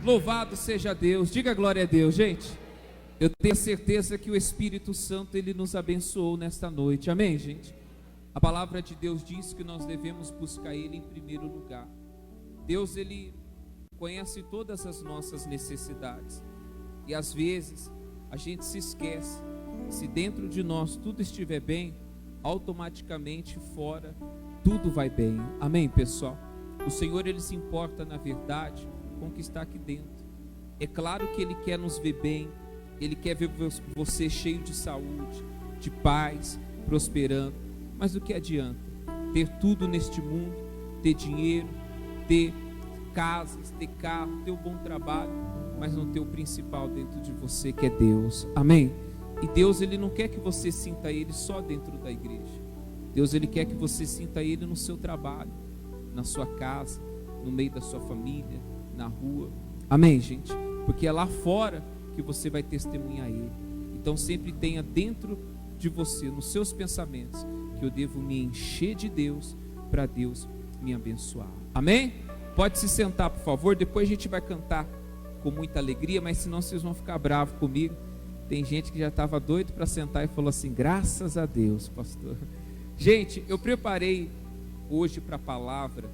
Louvado seja Deus, diga glória a Deus, gente. Eu tenho certeza que o Espírito Santo, Ele nos abençoou nesta noite, amém, gente? A palavra de Deus diz que nós devemos buscar Ele em primeiro lugar. Deus, Ele conhece todas as nossas necessidades, e às vezes a gente se esquece, se dentro de nós tudo estiver bem, automaticamente fora tudo vai bem, amém, pessoal? O Senhor, Ele se importa, na verdade, com o que está aqui dentro. É claro que Ele quer nos ver bem, Ele quer ver você cheio de saúde, de paz, prosperando, mas o que adianta ter tudo neste mundo, ter dinheiro, ter casas, ter carro, ter um bom trabalho, mas não ter o principal dentro de você, que é Deus, amém? E Deus, Ele não quer que você sinta Ele só dentro da igreja. Deus, Ele quer que você sinta Ele no seu trabalho, na sua casa, no meio da sua família, na rua, amém, gente? Porque é lá fora que você vai testemunhar Ele. Então sempre tenha dentro de você, nos seus pensamentos, que eu devo me encher de Deus, para Deus me abençoar, amém? Pode se sentar, por favor. Depois a gente vai cantar com muita alegria, mas senão vocês vão ficar bravos comigo. Tem gente que já estava doido para sentar e falou assim: graças a Deus, pastor. Gente, eu preparei hoje para a palavra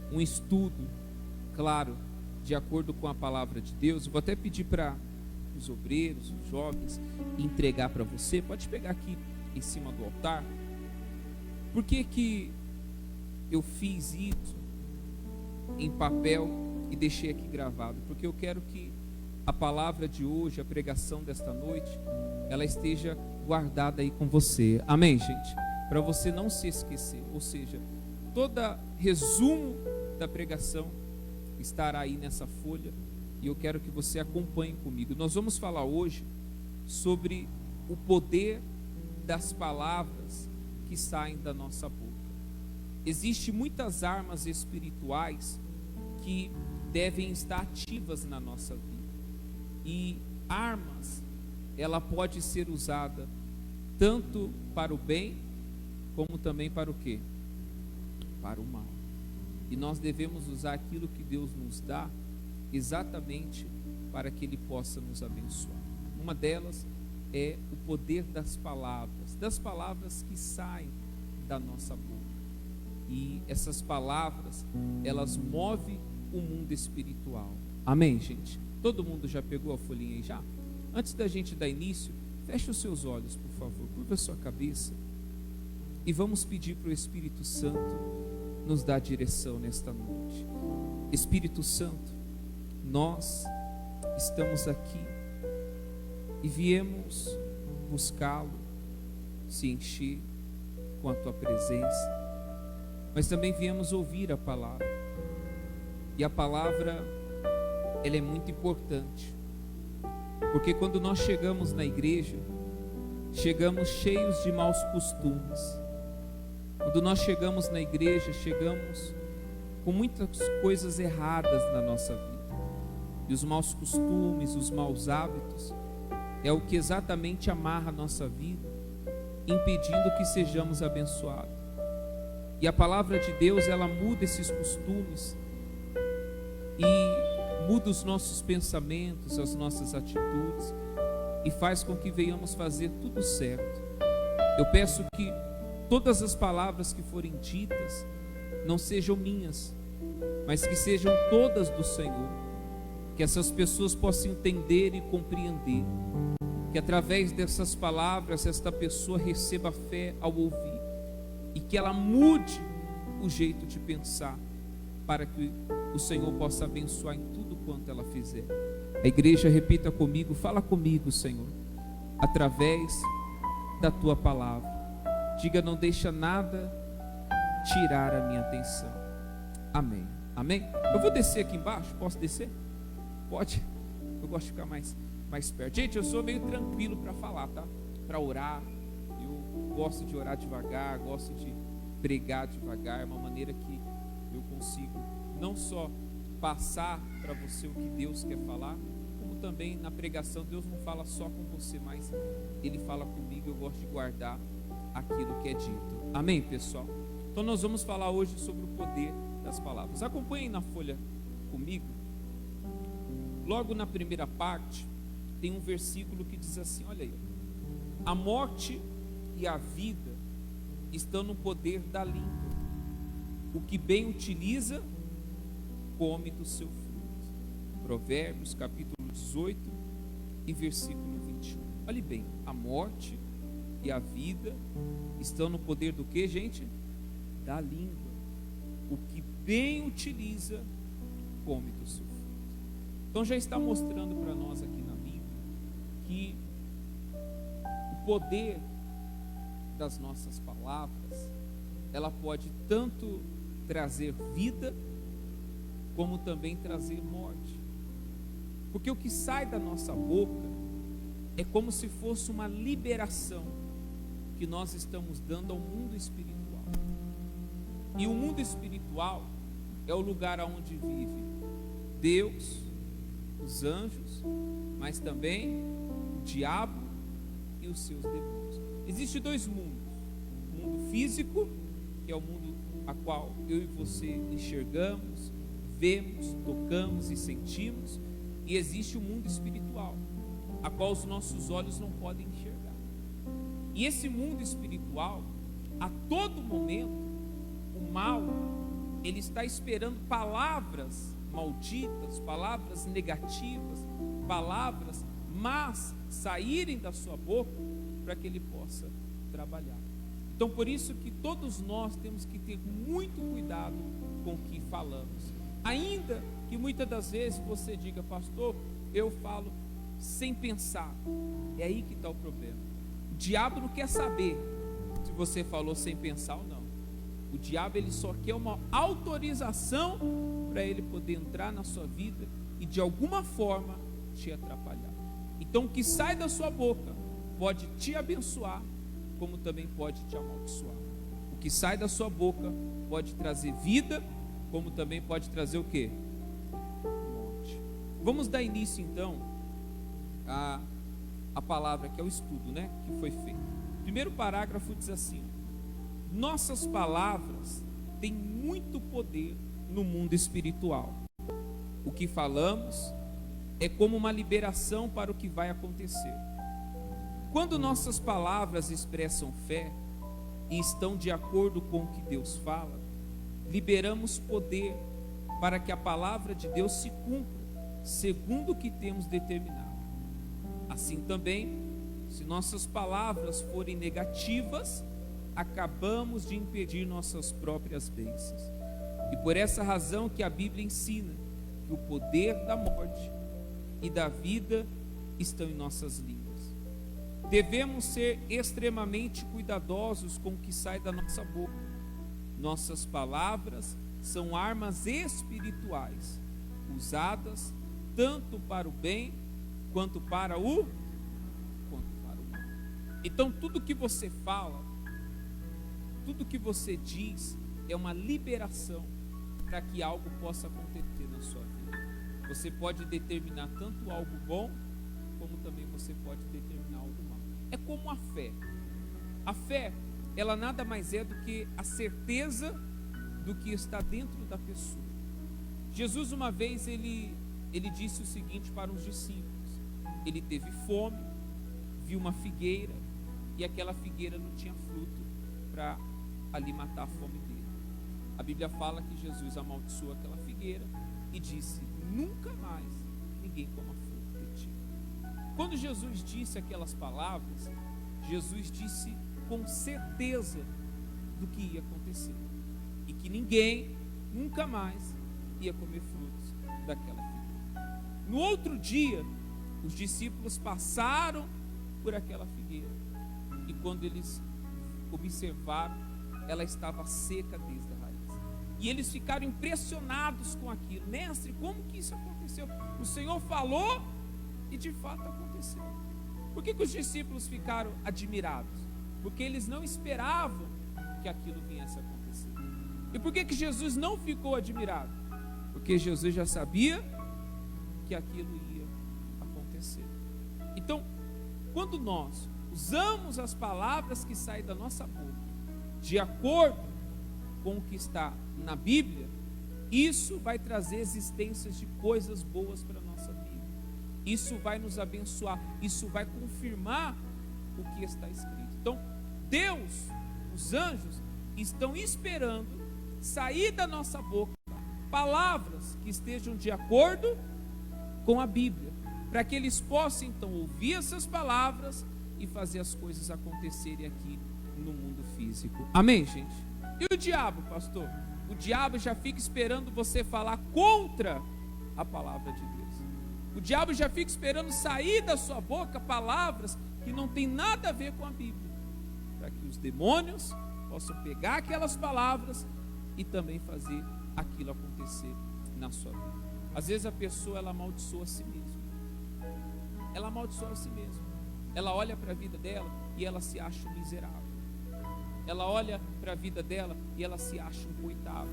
um estudo, claro, de acordo com a palavra de Deus. Eu vou até pedir para os obreiros, os jovens, entregar para você. Pode pegar aqui em cima do altar. Por que eu fiz isso em papel e deixei aqui gravado? Porque eu quero que a palavra de hoje, a pregação desta noite, ela esteja guardada aí com você, amém, gente? Para você não se esquecer, ou seja, todo resumo da pregação estará aí nessa folha, e eu quero que você acompanhe comigo. Nós vamos falar hoje sobre o poder das palavras que saem da nossa boca. Existem muitas armas espirituais que devem estar ativas na nossa vida, e armas, ela pode ser usada tanto para o bem, como também para o quê? Para o mal. E nós devemos usar aquilo que Deus nos dá exatamente para que Ele possa nos abençoar. Uma delas é o poder das palavras que saem da nossa boca. E essas palavras, elas movem o mundo espiritual. Amém, gente? Todo mundo já pegou a folhinha aí já? Antes da gente dar início, feche os seus olhos, por favor, curva a sua cabeça e vamos pedir para o Espírito Santo nos dar direção nesta noite. Espírito Santo, nós estamos aqui e viemos buscá-lo, se encher com a tua presença, mas também viemos ouvir a palavra. E a palavra, ela é muito importante, porque quando nós chegamos na igreja, chegamos cheios de maus costumes. Quando nós chegamos na igreja, chegamos com muitas coisas erradas na nossa vida. E os maus costumes, os maus hábitos, é o que exatamente amarra a nossa vida, impedindo que sejamos abençoados. E a palavra de Deus, ela muda esses costumes e muda os nossos pensamentos, as nossas atitudes, e faz com que venhamos fazer tudo certo. Eu peço que todas as palavras que forem ditas não sejam minhas, mas que sejam todas do Senhor, que essas pessoas possam entender e compreender, que através dessas palavras esta pessoa receba fé ao ouvir, e que ela mude o jeito de pensar, para que o Senhor possa abençoar em tudo quanto ela fizer. A igreja, repita comigo, fala comigo, Senhor, através da tua palavra. Diga: não deixa nada tirar a minha atenção. Amém, amém. Eu vou descer aqui embaixo, posso descer? Pode? Eu gosto de ficar mais perto. Gente, eu sou meio tranquilo para falar, tá? Para orar, eu gosto de orar devagar, gosto de pregar devagar. É uma maneira que eu consigo não só passar para você o que Deus quer falar, como também na pregação Deus não fala só com você, mas Ele fala comigo. Eu gosto de guardar aquilo que é dito. Amém, pessoal? Então nós vamos falar hoje sobre o poder das palavras. Acompanhem na folha comigo logo na primeira parte, tem um versículo que diz assim, olha aí: a morte e a vida estão no poder da língua. O que bem utiliza, come do seu fruto. Provérbios capítulo 18 e versículo 21. Olhe bem, a morte e a vida estão no poder do que, gente? Da língua. O que bem utiliza, come do seu fruto. Então já está mostrando para nós aqui na Bíblia que o poder das nossas palavras, ela pode tanto trazer vida, como também trazer morte. Porque o que sai da nossa boca é como se fosse uma liberação que nós estamos dando ao mundo espiritual. E o mundo espiritual é o lugar onde vive Deus, os anjos, mas também o diabo e os seus demônios. Existem dois mundos: o mundo físico, que é o mundo a qual eu e você enxergamos, vemos, tocamos e sentimos, e existe o mundo espiritual, a qual os nossos olhos não podem enxergar. E esse mundo espiritual, a todo momento, o mal, ele está esperando palavras malditas, palavras negativas, palavras más saírem da sua boca para que ele possa trabalhar. Então, por isso que todos nós temos que ter muito cuidado com o que falamos. Ainda que muitas das vezes você diga: pastor, eu falo sem pensar. É aí que está o problema. O diabo não quer saber se você falou sem pensar ou não. O diabo, ele só quer uma autorização para ele poder entrar na sua vida e de alguma forma te atrapalhar. Então, o que sai da sua boca pode te abençoar, como também pode te amaldiçoar. O que sai da sua boca pode trazer vida, como também pode trazer o quê? Morte. Vamos dar início então a palavra, que é o estudo, né, que foi feito. O primeiro parágrafo diz assim: nossas palavras têm muito poder no mundo espiritual. O que falamos é como uma liberação para o que vai acontecer. Quando nossas palavras expressam fé e estão de acordo com o que Deus fala, liberamos poder para que a palavra de Deus se cumpra, segundo o que temos determinado. Assim também, se nossas palavras forem negativas, acabamos de impedir nossas próprias bênçãos. E por essa razão que a Bíblia ensina que o poder da morte e da vida estão em nossas línguas. Devemos ser extremamente cuidadosos com o que sai da nossa boca. Nossas palavras são armas espirituais, usadas tanto para o bem quanto para o mal. Então, tudo que você fala, tudo que você diz é uma liberação para que algo possa acontecer na sua vida. Você pode determinar tanto algo bom, como também você pode determinar algo mal. É como a fé. A fé, ela nada mais é do que a certeza do que está dentro da pessoa. Jesus, uma vez, ele disse o seguinte para os discípulos. Ele teve fome, viu uma figueira, e aquela figueira não tinha fruto para ali matar a fome dele. A Bíblia fala que Jesus amaldiçoou aquela figueira e disse: nunca mais ninguém coma fruto de ti. Quando Jesus disse aquelas palavras, Jesus disse com certeza do que ia acontecer, e que ninguém nunca mais ia comer frutos daquela figueira. No outro dia, os discípulos passaram por aquela figueira, e quando eles observaram, ela estava seca desde a raiz. E eles ficaram impressionados com aquilo. Mestre, como que isso aconteceu? O Senhor falou e de fato aconteceu. Por que os discípulos ficaram admirados? Porque eles não esperavam que aquilo viesse a acontecer. E por que Jesus não ficou admirado? Porque Jesus já sabia que aquilo ia acontecer. Então, quando nós usamos as palavras que saem da nossa boca de acordo com o que está na Bíblia, isso vai trazer existências de coisas boas para a nossa vida. isso vai nos abençoar, isso vai confirmar o que está escrito. Então, Deus, os anjos, estão esperando sair da nossa boca palavras que estejam de acordo com a Bíblia, para que eles possam então ouvir essas palavras e fazer as coisas acontecerem aqui no mundo físico. Amém, gente? E o diabo, pastor? O diabo já fica esperando você falar contra a palavra de Deus. O diabo já fica esperando sair da sua boca palavras que não tem nada a ver com a Bíblia, para que os demônios possam pegar aquelas palavras e também fazer aquilo acontecer na sua vida. Às vezes a pessoa, ela amaldiçoa a si mesma. Ela amaldiçoa a si mesma. Ela olha para a vida dela e ela se acha um miserável. Ela olha para a vida dela e ela se acha um coitado.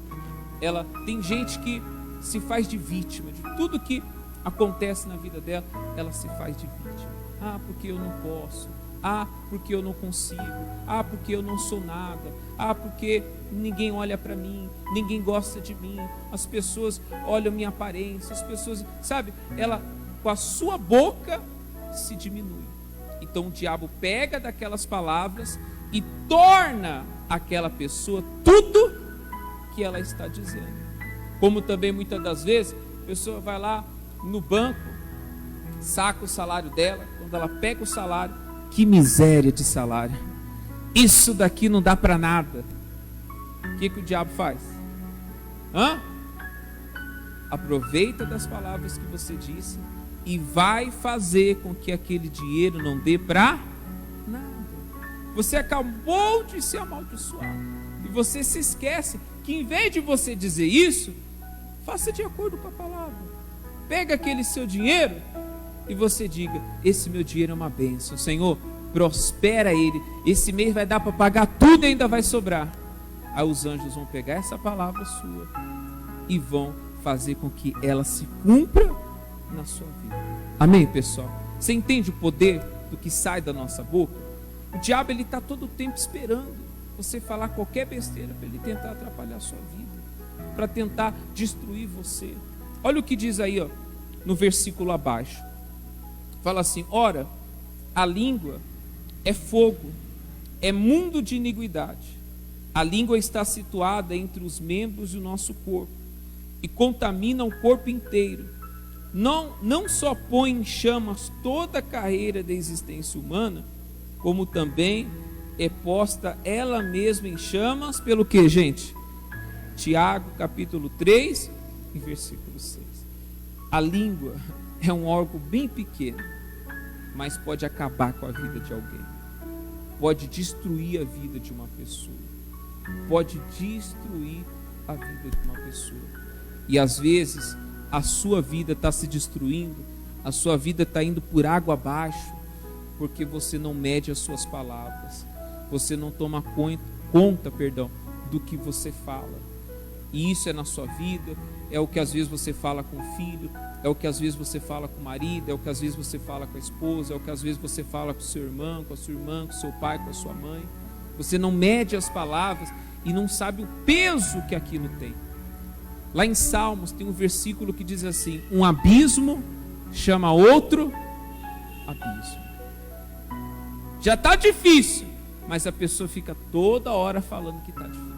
Ela tem gente que se faz de vítima de tudo que acontece na vida dela. Ela se faz de vítima. Ah, porque eu não posso. Ah, porque eu não consigo. Ah, porque eu não sou nada. Ah, porque ninguém olha para mim, ninguém gosta de mim. As pessoas olham minha aparência, as pessoas, sabe? Ela com a sua boca se diminui. Então o diabo pega daquelas palavras e torna aquela pessoa tudo que ela está dizendo. Como também muitas das vezes a pessoa vai lá no banco, saca o salário dela, quando ela pega o salário, que miséria de salário, isso daqui não dá para nada. O que o diabo faz? Aproveita das palavras que você disse e vai fazer com que aquele dinheiro não dê para nada. Você acabou de ser amaldiçoado e você se esquece que em vez de você dizer isso, faça de acordo com a palavra. Pega aquele seu dinheiro e você diga: esse meu dinheiro é uma bênção, Senhor, prospera ele, esse mês vai dar para pagar tudo e ainda vai sobrar. Aí os anjos vão pegar essa palavra sua e vão fazer com que ela se cumpra na sua vida. Amém, pessoal? Você entende o poder do que sai da nossa boca? O diabo, ele está todo o tempo esperando você falar qualquer besteira para ele tentar atrapalhar a sua vida, para tentar destruir você. Olha o que diz aí, ó, no versículo abaixo. Fala assim: ora, a língua é fogo, é mundo de iniquidade. A língua está situada entre os membros do nosso corpo e contamina o corpo inteiro. Não só põe em chamas toda a carreira da existência humana, como também é posta ela mesma em chamas, pelo que, gente? Tiago capítulo 3 e versículo 6. A língua é um órgão bem pequeno, mas pode acabar com a vida de alguém, pode destruir a vida de uma pessoa, pode destruir a vida de uma pessoa. E às vezes a sua vida está se destruindo, a sua vida está indo por água abaixo, porque você não mede as suas palavras, você não toma conta do que você fala. E isso é na sua vida, é o que às vezes você fala com o filho, é o que às vezes você fala com o marido, é o que às vezes você fala com a esposa, é o que às vezes você fala com o seu irmão, com a sua irmã, com o seu pai, com a sua mãe. Você não mede as palavras e não sabe o peso que aquilo tem. Lá em Salmos tem um versículo que diz assim: um abismo chama outro abismo. Já está difícil, mas a pessoa fica toda hora falando que está difícil.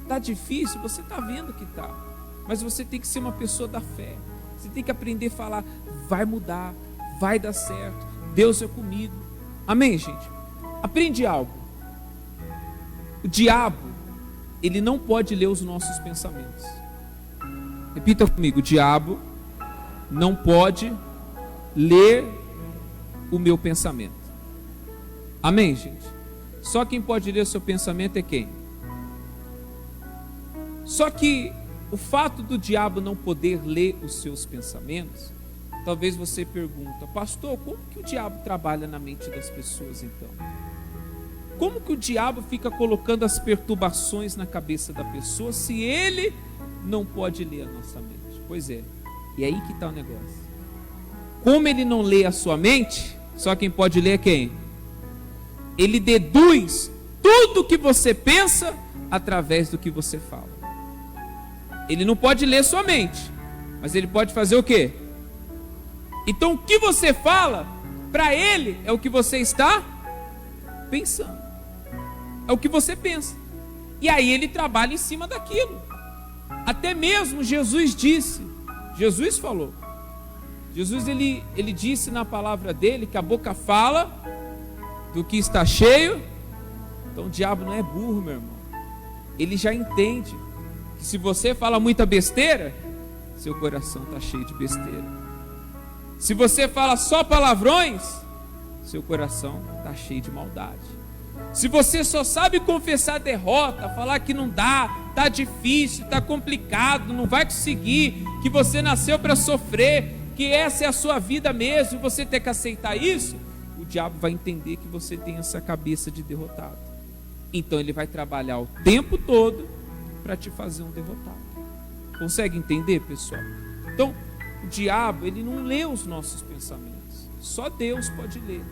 Está difícil, você está vendo que está, mas você tem que ser uma pessoa da fé. Você tem que aprender a falar: vai mudar, vai dar certo, Deus é comigo. Amém, gente? Aprende algo. O diabo, ele não pode ler os nossos pensamentos. Repita comigo: o diabo não pode ler o meu pensamento. Amém, gente? Só quem pode ler o seu pensamento é quem? Só que o fato do diabo não poder ler os seus pensamentos, talvez você pergunta: pastor, como que o diabo trabalha na mente das pessoas então? Como que o diabo fica colocando as perturbações na cabeça da pessoa se ele não pode ler a nossa mente? Pois é, e aí que está o negócio. Como ele não lê a sua mente, só quem pode ler é quem? Ele deduz tudo que você pensa através do que você fala. Ele não pode ler sua mente, mas ele pode fazer o quê? Então o que você fala, para ele, é o que você está pensando. É o que você pensa. E aí ele trabalha em cima daquilo. Até mesmo Jesus disse, Jesus falou. Jesus ele disse na palavra dele que a boca fala do que está cheio. Então o diabo não é burro, meu irmão. Ele já entende que se você fala muita besteira, seu coração está cheio de besteira. Se você fala só palavrões, seu coração está cheio de maldade. Se você só sabe confessar derrota, falar que não dá, está difícil, está complicado, não vai conseguir, que você nasceu para sofrer, que essa é a sua vida mesmo, e você tem que aceitar isso, o diabo vai entender que você tem essa cabeça de derrotado. Então ele vai trabalhar o tempo todo para te fazer um derrotado. Consegue entender, pessoal? Então, o diabo, ele não lê os nossos pensamentos. Só Deus pode ler.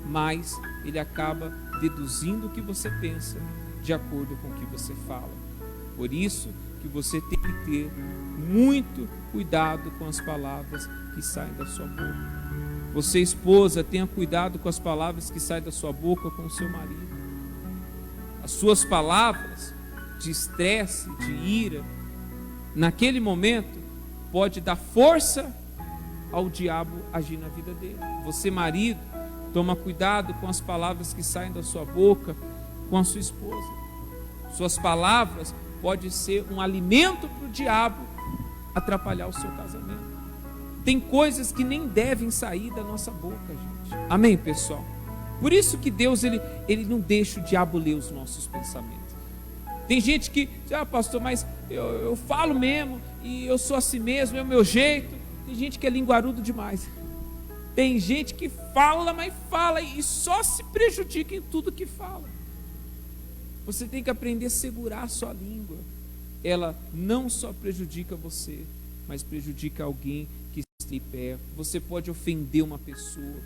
Mas ele acaba deduzindo o que você pensa de acordo com o que você fala. Por isso que você tem que ter muito cuidado com as palavras que saem da sua boca. Você, esposa, tenha cuidado com as palavras que saem da sua boca com o seu marido. As suas palavras de estresse, de ira, naquele momento, pode dar força ao diabo agir na vida dele. Você, marido, toma cuidado com as palavras que saem da sua boca com a sua esposa. Suas palavras podem ser um alimento para o diabo atrapalhar o seu casamento. Tem coisas que nem devem sair da nossa boca, gente. Amém, pessoal? Por isso que Deus ele não deixa o diabo ler os nossos pensamentos. Tem gente que diz, pastor, mas eu falo mesmo, e eu sou assim mesmo, é o meu jeito. Tem gente que é linguarudo demais. Tem gente que fala, mas fala e só se prejudica em tudo que fala. Você tem que aprender a segurar a sua língua. Ela não só prejudica você, mas prejudica alguém que está perto. Você pode ofender uma pessoa.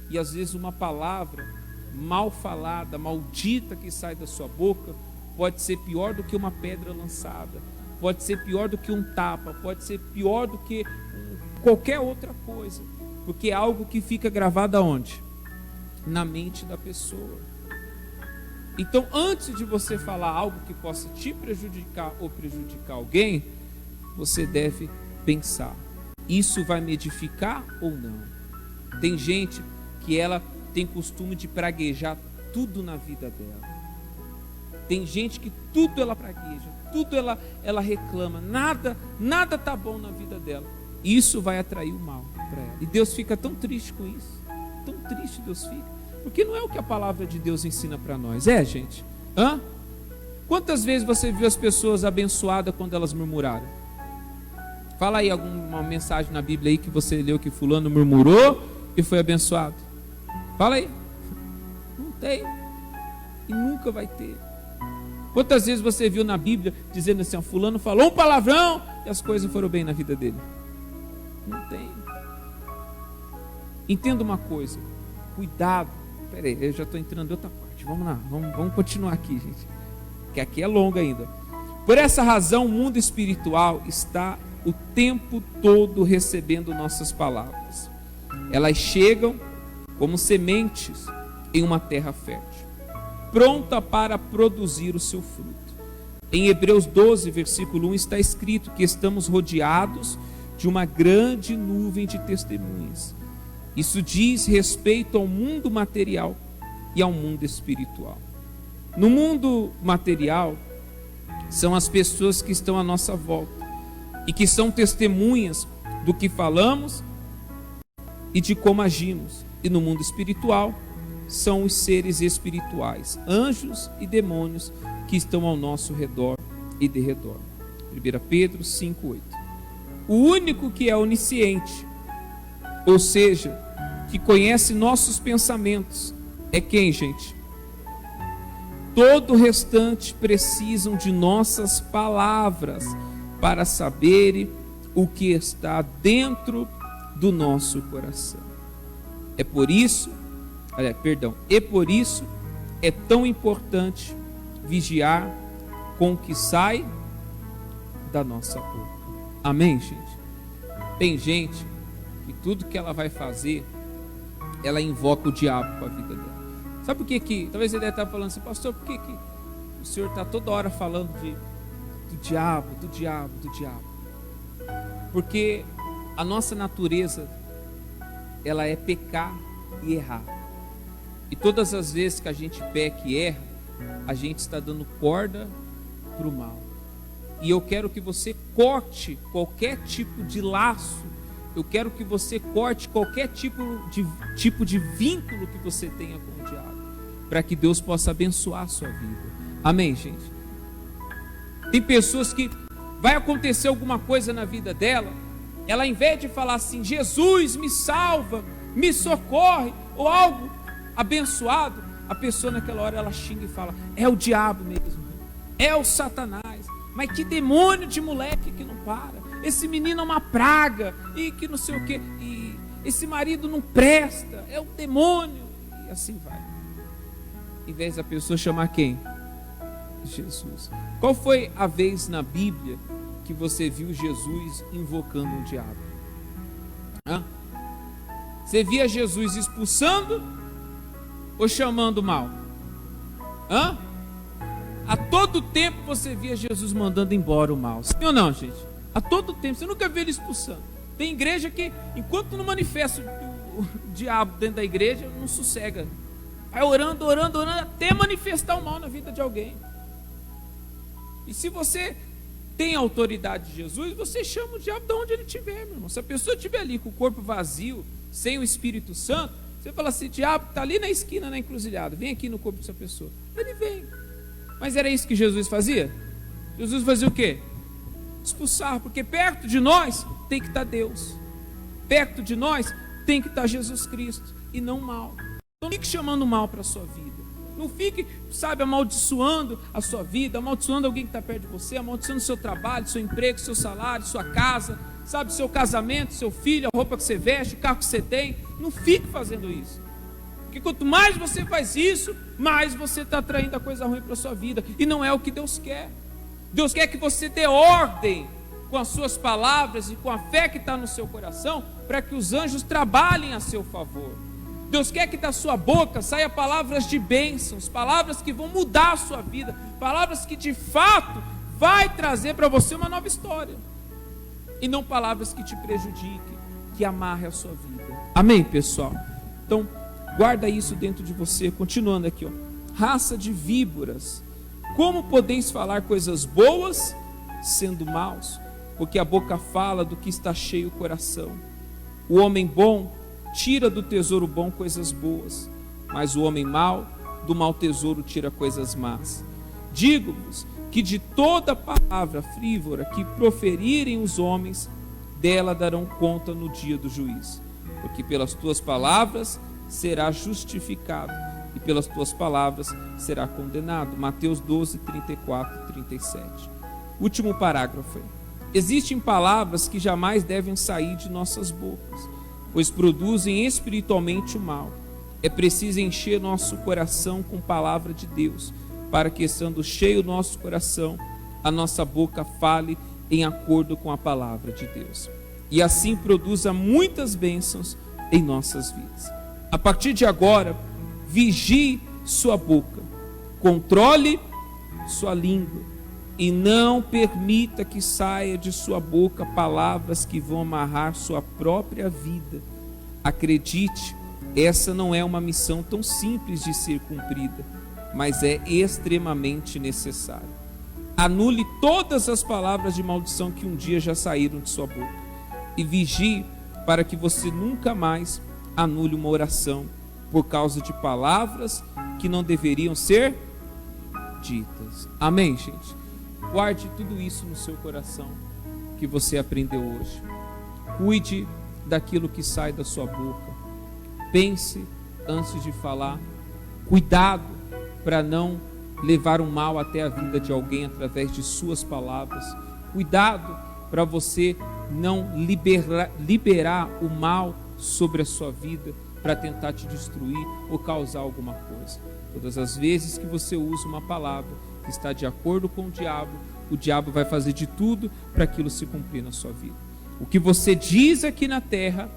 E às vezes uma palavra mal falada, maldita que sai da sua boca, pode ser pior do que uma pedra lançada. Pode ser pior do que um tapa. Pode ser pior do que qualquer outra coisa. Porque é algo que fica gravado aonde? Na mente da pessoa. Então, antes de você falar algo que possa te prejudicar ou prejudicar alguém, você deve pensar: isso vai me edificar ou não? Tem gente que ela tem costume de praguejar tudo na vida dela. Tem gente que tudo ela pragueja, tudo ela reclama, nada tá bom na vida dela. Isso vai atrair o mal para ela. E Deus fica tão triste com isso. Tão triste Deus fica. Porque não é o que a palavra de Deus ensina para nós. É, gente? Quantas vezes você viu as pessoas abençoadas quando elas murmuraram? Fala aí alguma mensagem na Bíblia aí que você leu que fulano murmurou e foi abençoado. Fala aí. Não tem. E nunca vai ter. Quantas vezes você viu na Bíblia dizendo assim, fulano falou um palavrão e as coisas foram bem na vida dele? Não tem. Entenda uma coisa. Cuidado. Peraí, eu já estou entrando em outra parte. Vamos lá, vamos continuar aqui, gente. Que aqui é longo ainda. Por essa razão, o mundo espiritual está o tempo todo recebendo nossas palavras. Elas chegam como sementes em uma terra fértil, pronta para produzir o seu fruto. Em Hebreus 12, versículo 1, está escrito que estamos rodeados de uma grande nuvem de testemunhas. Isso diz respeito ao mundo material e ao mundo espiritual. No mundo material, são as pessoas que estão à nossa volta e que são testemunhas do que falamos e de como agimos. E no mundo espiritual, são os seres espirituais, anjos e demônios que estão ao nosso redor e de redor. 1 Pedro 5,8. O único que é onisciente, ou seja, que conhece nossos pensamentos, é quem, gente? Todo o restante precisam de nossas palavras para saberem o que está dentro do nosso coração. É por isso é tão importante vigiar com o que sai da nossa boca. Amém, gente? Tem gente que e tudo que ela vai fazer, ela invoca o diabo para a vida dela. Sabe por que talvez ele deve estar falando assim, pastor, por que o senhor está toda hora falando do diabo, do diabo, do diabo? Porque a nossa natureza, ela é pecar e errar. E todas as vezes que a gente peca e erra, a gente está dando corda para o mal. E eu quero que você corte qualquer tipo de laço. Eu quero que você corte qualquer tipo de vínculo que você tenha com o diabo, para que Deus possa abençoar a sua vida. Amém, gente? Tem pessoas que vai acontecer alguma coisa na vida dela, ela, em vez de falar assim, Jesus me salva, me socorre, ou algo abençoado, a pessoa naquela hora ela xinga e fala, é o diabo mesmo, é o Satanás. Mas que demônio de moleque que não para, esse menino é uma praga, e que não sei o que, e esse marido não presta, é o demônio, e assim vai. Em vez da pessoa chamar quem? Jesus. Qual foi a vez na Bíblia que você viu Jesus invocando o diabo? Hã? Você via Jesus expulsando ou chamando o mal? Hã? A todo tempo você via Jesus mandando embora o mal. Sim ou não, gente? A todo tempo. Você nunca viu ele expulsando. Tem igreja que, enquanto não manifesta o diabo dentro da igreja, não sossega. Vai orando, orando, orando, até manifestar o mal na vida de alguém. E se você tem a autoridade de Jesus, você chama o diabo de onde ele estiver, meu irmão. Se a pessoa estiver ali com o corpo vazio, sem o Espírito Santo, você fala assim, diabo está ali na esquina, na encruzilhada, vem aqui no corpo dessa pessoa. Ele vem. Mas era isso que Jesus fazia? Jesus fazia o quê? Expulsar, porque perto de nós tem que estar Deus. Perto de nós tem que estar Jesus Cristo, e não mal. Não fique chamando mal para a sua vida. Não fique, sabe, amaldiçoando a sua vida, amaldiçoando alguém que está perto de você, amaldiçoando o seu trabalho, seu emprego, seu salário, sua casa, sabe, seu casamento, seu filho, a roupa que você veste, o carro que você tem. Não fique fazendo isso. Porque quanto mais você faz isso, mais você está atraindo a coisa ruim para a sua vida. E não é o que Deus quer. Deus quer que você dê ordem com as suas palavras e com a fé que está no seu coração, para que os anjos trabalhem a seu favor. Deus quer que da sua boca saia palavras de bênçãos, palavras que vão mudar a sua vida, palavras que de fato vai trazer para você uma nova história, e não palavras que te prejudiquem, que amarrem a sua vida. Amém, pessoal? Então, guarda isso dentro de você. Continuando aqui, ó. Raça de víboras, como podeis falar coisas boas sendo maus? Porque a boca fala do que está cheio o coração. O homem bom tira do tesouro bom coisas boas, mas o homem mau do mau tesouro tira coisas más. Digo-vos que de toda palavra frívola que proferirem os homens, dela darão conta no dia do juízo. Porque pelas tuas palavras será justificado, e pelas tuas palavras será condenado. Mateus 12, 34 e 37. Último parágrafo. Existem palavras que jamais devem sair de nossas bocas, pois produzem espiritualmente o mal. É preciso encher nosso coração com palavra de Deus, para que, estando cheio nosso coração, a nossa boca fale em acordo com a palavra de Deus, e assim produza muitas bênçãos em nossas vidas. A partir de agora, vigie sua boca, controle sua língua, e não permita que saia de sua boca palavras que vão amarrar sua própria vida. Acredite, essa não é uma missão tão simples de ser cumprida, mas é extremamente necessária. Anule todas as palavras de maldição que um dia já saíram de sua boca, e vigie para que você nunca mais anule uma oração por causa de palavras que não deveriam ser ditas. Amém, gente? Guarde tudo isso no seu coração que você aprendeu hoje. Cuide daquilo que sai da sua boca. Pense antes de falar. Cuidado para não levar um mal até a vida de alguém através de suas palavras. Cuidado para você não liberar o mal sobre a sua vida para tentar te destruir ou causar alguma coisa. Todas as vezes que você usa uma palavra que está de acordo com o diabo vai fazer de tudo para aquilo se cumprir na sua vida. O que você diz aqui na terra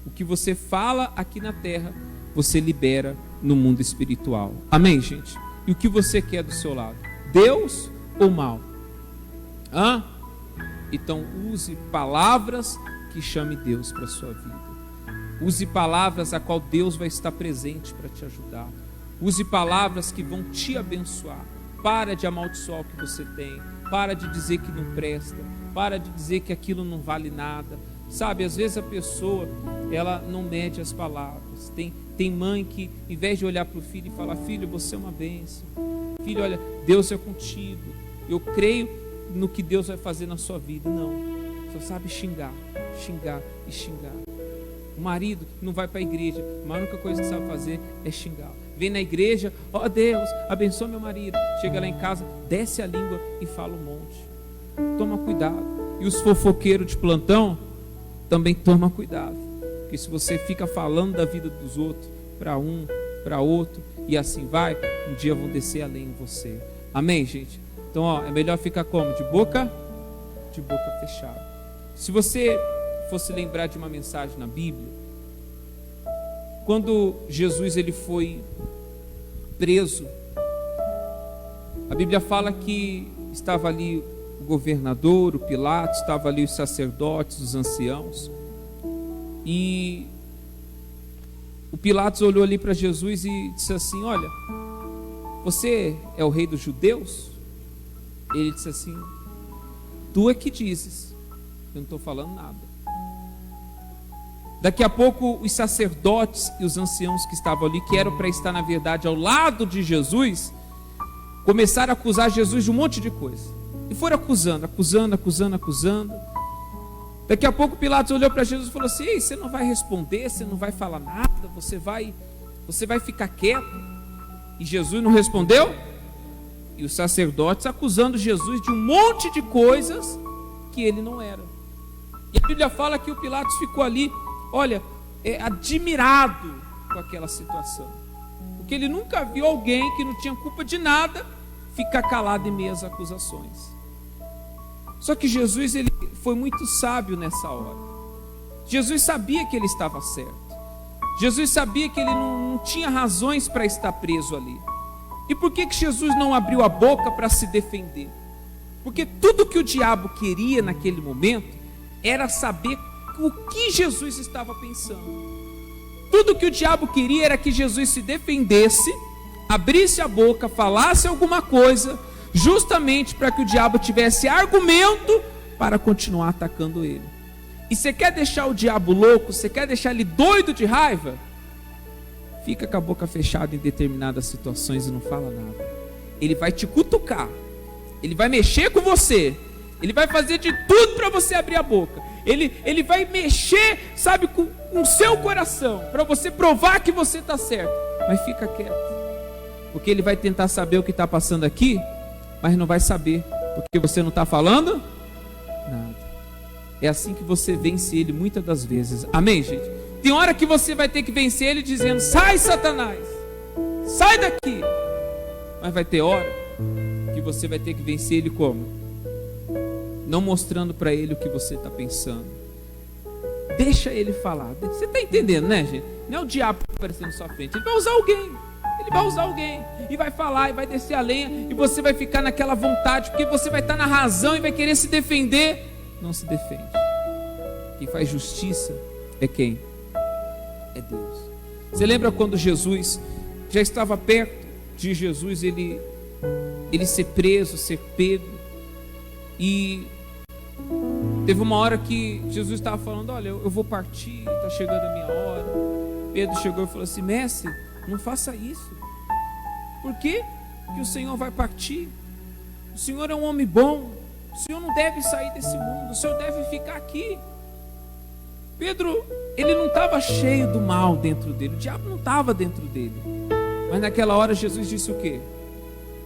O que você fala aqui na terra, você libera no mundo espiritual. Amém, gente? E o que você quer do seu lado? Deus ou mal? Então use palavras que chame Deus para a sua vida. Use palavras a qual Deus vai estar presente para te ajudar. Use palavras que vão te abençoar. Para de amaldiçoar o que você tem. Para de dizer que não presta. Para de dizer que aquilo não vale nada. Sabe, às vezes a pessoa, ela não mede as palavras. Tem mãe que, em vez de olhar para o filho e falar: filho, você é uma bênção. Filho, olha, Deus é contigo. Eu creio no que Deus vai fazer na sua vida. Não, só sabe xingar, xingar e xingar. O marido não vai para a igreja, a única coisa que sabe fazer é xingar. Vem na igreja: ó Deus, abençoa meu marido. Chega lá em casa, desce a língua e fala um monte. Toma cuidado. E os fofoqueiros de plantão também toma cuidado, porque se você fica falando da vida dos outros para um, para outro, e assim vai, um dia vão descer além em você. Amém, gente? Então, é melhor ficar como? De boca fechada. Se você fosse lembrar de uma mensagem na Bíblia, quando Jesus ele foi preso, a Bíblia fala que estava ali o governador, o Pilatos, estava ali os sacerdotes, os anciãos, e o Pilatos olhou ali para Jesus e disse assim: olha, você é o rei dos judeus? Ele disse assim: tu é que dizes, eu não estou falando nada. Daqui a pouco os sacerdotes e os anciãos que estavam ali, que eram para estar na verdade ao lado de Jesus, começaram a acusar Jesus de um monte de coisa, e foram acusando. Daqui a pouco Pilatos olhou para Jesus e falou assim: ei, você não vai responder, você não vai falar nada, você vai ficar quieto? E Jesus não respondeu. E os sacerdotes acusando Jesus de um monte de coisas que ele não era. E a Bíblia fala que o Pilatos ficou ali, olha, admirado com aquela situação, porque ele nunca viu alguém que não tinha culpa de nada ficar calado em meio às acusações. Só que Jesus ele foi muito sábio nessa hora. Jesus sabia que ele estava certo. Jesus sabia que ele não tinha razões para estar preso ali. E por que Jesus não abriu a boca para se defender? Porque tudo que o diabo queria naquele momento era saber o que Jesus estava pensando. Tudo que o diabo queria era que Jesus se defendesse, abrisse a boca, falasse alguma coisa, justamente para que o diabo tivesse argumento para continuar atacando ele. E você quer deixar o diabo louco? Você quer deixar ele doido de raiva? Fica com a boca fechada em determinadas situações e não fala nada. Ele vai te cutucar, ele vai mexer com você, ele vai fazer de tudo para você abrir a boca. Ele vai mexer, sabe, com o seu coração, para você provar que você está certo. Mas fica quieto, porque ele vai tentar saber o que está passando aqui, mas não vai saber, porque você não está falando nada. É assim que você vence ele muitas das vezes. Amém, gente? Tem hora que você vai ter que vencer ele dizendo: sai, Satanás, sai daqui. Mas vai ter hora que você vai ter que vencer ele como? Não mostrando para ele o que você está pensando. Deixa ele falar. Você está entendendo, né, gente? Não é o diabo aparecendo na sua frente. Ele vai usar alguém. Ele vai usar alguém e vai falar e vai descer a lenha, e você vai ficar naquela vontade, porque você vai estar na razão e vai querer se defender. Não se defende. Quem faz justiça é quem? É Deus. Você lembra quando Jesus já estava perto de Jesus, ele ser preso, ser pego, e teve uma hora que Jesus estava falando: olha, eu vou partir, está chegando a minha hora. Pedro chegou e falou assim: mestre, não faça isso. Por que o Senhor vai partir? O Senhor é um homem bom, o Senhor não deve sair desse mundo, o Senhor deve ficar aqui. Pedro, ele não estava cheio do mal dentro dele, o diabo não estava dentro dele. Mas naquela hora Jesus disse o quê?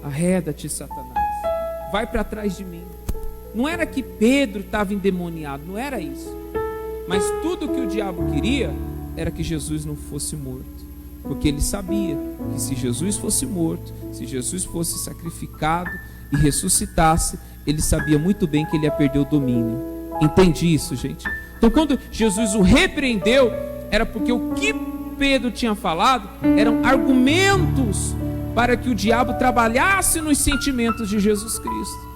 Arreda-te, Satanás, vai para trás de mim. Não era que Pedro estava endemoniado, não era isso. Mas tudo que o diabo queria era que Jesus não fosse morto, porque ele sabia que se Jesus fosse morto, se Jesus fosse sacrificado e ressuscitasse, ele sabia muito bem que ele ia perder o domínio. Entende isso, gente? Então quando Jesus o repreendeu, era porque o que Pedro tinha falado eram argumentos para que o diabo trabalhasse nos sentimentos de Jesus Cristo.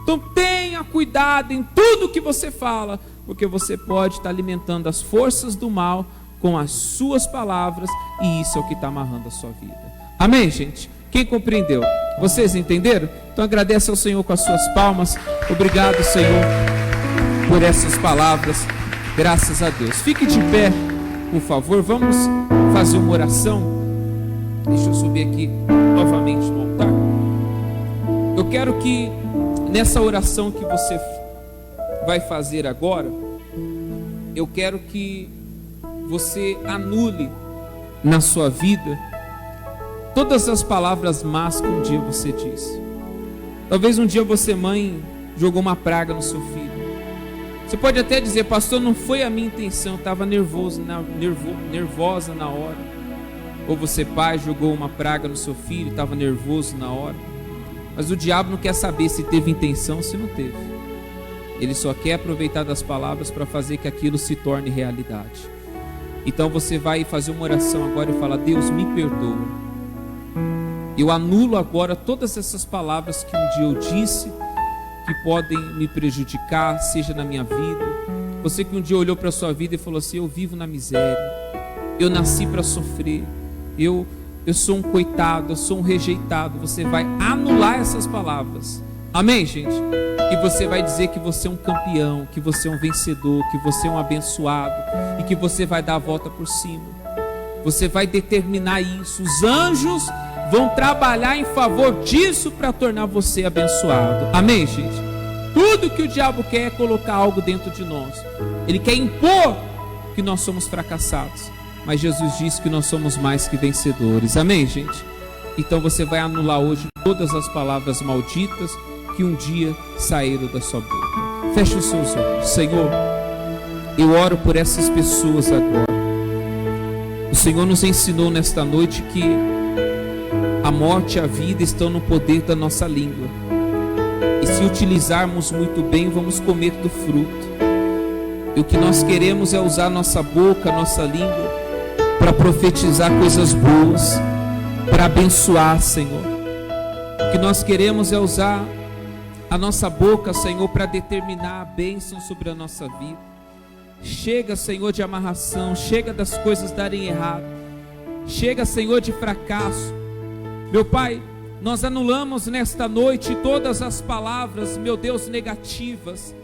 Então tenha cuidado em tudo que você fala, porque você pode estar alimentando as forças do mal com as suas palavras, e isso é o que está amarrando a sua vida. Amém, gente? Quem compreendeu? Vocês entenderam? Então agradece ao Senhor com as suas palmas. Obrigado, Senhor, por essas palavras. Graças a Deus. Fique de pé, por favor. Vamos fazer uma oração. Deixa eu subir aqui novamente no altar. Eu quero que nessa oração que você vai fazer agora, eu quero que você anule na sua vida todas as palavras más que um dia você disse. Talvez um dia você, mãe, jogou uma praga no seu filho. Você pode até dizer: pastor, não foi a minha intenção, eu estava nervosa na hora. Ou você, pai, jogou uma praga no seu filho, estava nervoso na hora. Mas o diabo não quer saber se teve intenção ou se não teve. Ele só quer aproveitar das palavras para fazer que aquilo se torne realidade. Então você vai fazer uma oração agora e falar: Deus, me perdoa. Eu anulo agora todas essas palavras que um dia eu disse, que podem me prejudicar, seja na minha vida. Você que um dia olhou para a sua vida e falou assim: eu vivo na miséria, eu nasci para sofrer, eu sou um coitado, eu sou um rejeitado. Você vai anular essas palavras. Amém, gente? E você vai dizer que você é um campeão, que você é um vencedor, que você é um abençoado, e que você vai dar a volta por cima. Você vai determinar isso. Os anjos vão trabalhar em favor disso para tornar você abençoado. Amém, gente? Tudo que o diabo quer é colocar algo dentro de nós. Ele quer impor que nós somos fracassados, mas Jesus disse que nós somos mais que vencedores. Amém, gente? Então você vai anular hoje todas as palavras malditas que um dia saíram da sua boca. Feche os seus olhos. Senhor, eu oro por essas pessoas agora. O Senhor nos ensinou nesta noite que a morte e a vida estão no poder da nossa língua. E se utilizarmos muito bem, vamos comer do fruto. E o que nós queremos é usar nossa boca, nossa língua, para profetizar coisas boas, para abençoar, Senhor. O que nós queremos é usar a nossa boca, Senhor, para determinar a bênção sobre a nossa vida. Chega, Senhor, de amarração, chega das coisas darem errado, chega, Senhor, de fracasso. Meu Pai, nós anulamos nesta noite todas as palavras, meu Deus, negativas.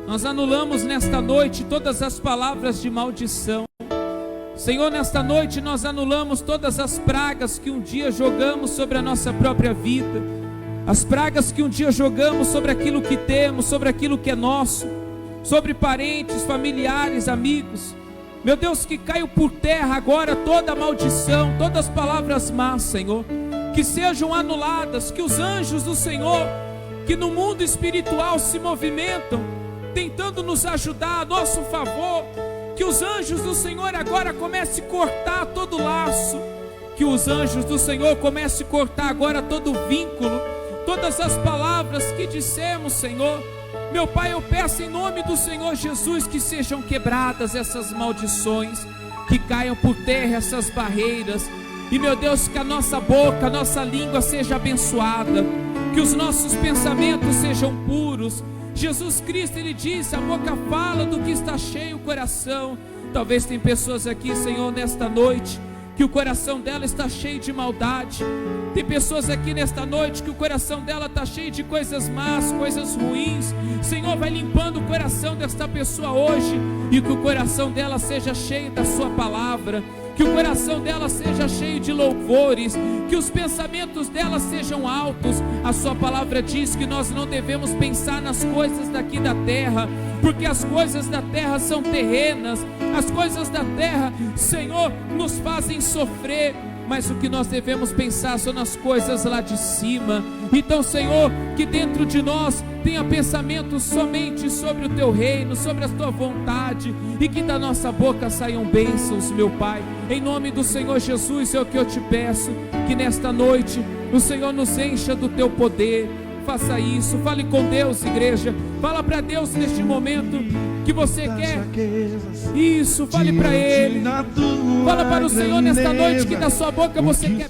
Nós anulamos nesta noite todas as palavras de maldição. Senhor, nesta noite nós anulamos todas as pragas que um dia jogamos sobre a nossa própria vida, as pragas que um dia jogamos sobre aquilo que temos, sobre aquilo que é nosso, sobre parentes, familiares, amigos. Meu Deus, que caiu por terra agora toda maldição, todas as palavras más, Senhor, que sejam anuladas, que os anjos do Senhor, que no mundo espiritual se movimentam, tentando nos ajudar a nosso favor, que os anjos do Senhor agora comecem a cortar todo laço, que os anjos do Senhor comecem a cortar agora todo vínculo, todas as palavras que dissemos, Senhor. Meu Pai, eu peço em nome do Senhor Jesus que sejam quebradas essas maldições, que caiam por terra essas barreiras, e meu Deus, que a nossa boca, a nossa língua seja abençoada, que os nossos pensamentos sejam puros. Jesus Cristo, Ele disse: a boca fala do que está cheio o coração. Talvez tem pessoas aqui, Senhor, nesta noite, que o coração dela está cheio de maldade. Tem pessoas aqui nesta noite que o coração dela está cheio de coisas más, coisas ruins. Senhor, vai limpando o coração desta pessoa hoje, e que o coração dela seja cheio da sua palavra, que o coração dela seja cheio de louvores, que os pensamentos dela sejam altos. A sua palavra diz que nós não devemos pensar nas coisas daqui da terra, porque as coisas da terra são terrenas, as coisas da terra, Senhor, nos fazem sofrer, mas o que nós devemos pensar são nas coisas lá de cima. Então, Senhor, que dentro de nós tenha pensamentos somente sobre o Teu reino, sobre a Tua vontade, e que da nossa boca saiam bênçãos, meu Pai. Em nome do Senhor Jesus é o que eu te peço, que nesta noite o Senhor nos encha do Teu poder. Faça isso, fale com Deus, igreja. Fala para Deus neste momento que você quer isso. isso, fale para Ele. Fala para o Senhor nesta noite que da sua boca você quer